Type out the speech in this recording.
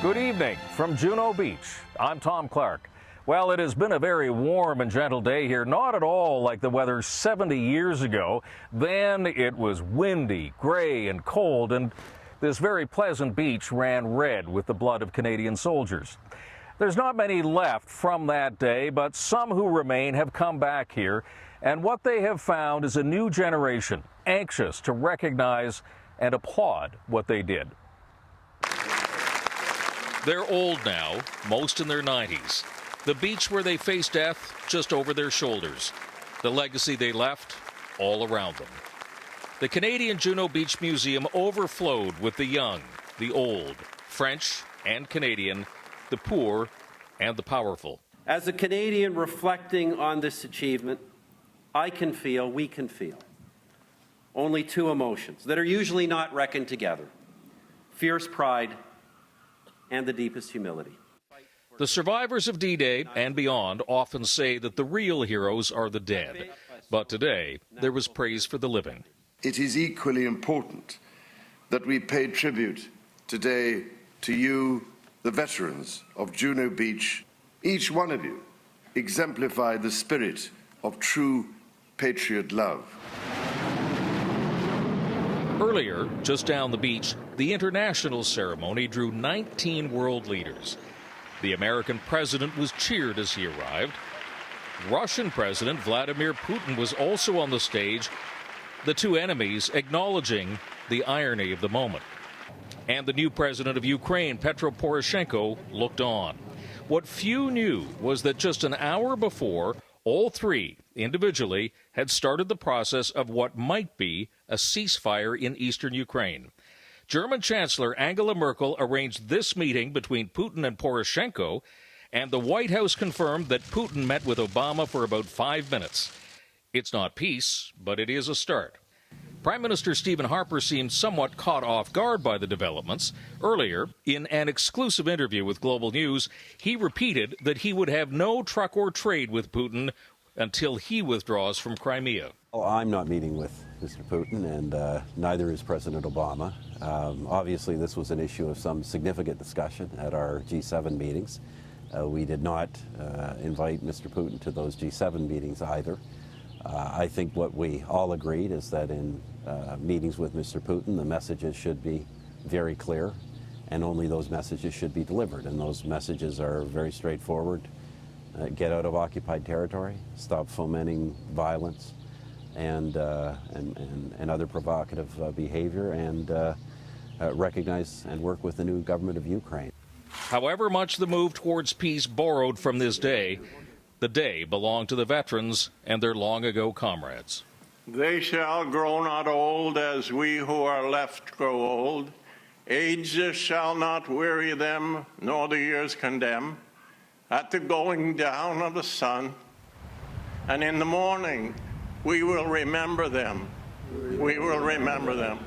Good evening from Juno Beach. I'm Tom Clark. Well, it has been a very warm and gentle day here, not at all like the weather 70 years ago. Then it was windy, gray, and cold, and this very pleasant beach ran red with the blood of Canadian soldiers. There's not many left from that day, but some who remain have come back here, and what they have found is a new generation anxious to recognize and applaud what they did. They're old now, most in their 90s. The beach where they faced death just over their shoulders. The legacy they left all around them. The Canadian Juno Beach Museum overflowed with the young, the old, French and Canadian, the poor and the powerful. As a Canadian reflecting on this achievement, I can feel, we can feel, only two emotions that are usually not reckoned together: fierce pride and the deepest humility. The survivors of D-Day and beyond often say that the real heroes are the dead. But today, there was praise for the living. It is equally important that we pay tribute today to you, the veterans of Juno Beach. Each one of you exemplify the spirit of true patriot love. Earlier, just down the beach, the international ceremony drew 19 world leaders. The American president was cheered as he arrived. Russian President Vladimir Putin was also on the stage, the two enemies acknowledging the irony of the moment. And the new president of Ukraine, Petro Poroshenko, looked on. What few knew was that just an hour before, all three, individually, had started the process of what might be a ceasefire in eastern Ukraine. German Chancellor Angela Merkel arranged this meeting between Putin and Poroshenko, and the White House confirmed that Putin met with Obama for about 5 minutes. It's not peace, but it is a start. Prime Minister Stephen Harper seemed somewhat caught off guard by the developments. Earlier, in an exclusive interview with Global News, he repeated that he would have no truck or trade with Putin until he withdraws from Crimea. I'm not meeting with Mr. Putin, and neither is President Obama. Obviously, this was an issue of some significant discussion at our G7 meetings. We did not invite Mr. Putin to those G7 meetings either. I think what we all agreed is that in meetings with Mr. Putin, the messages should be very clear, and only those messages should be delivered. And those messages are very straightforward. Get out of occupied territory, stop fomenting violence and other provocative behavior, and recognize and work with the new government of Ukraine. However much the move towards peace borrowed from this day, the day belonged to the veterans and their long-ago comrades. They shall grow not old as we who are left grow old. Age shall not weary them, nor the years condemn. At the going down of the sun, and in the morning, we will remember them. We will remember them.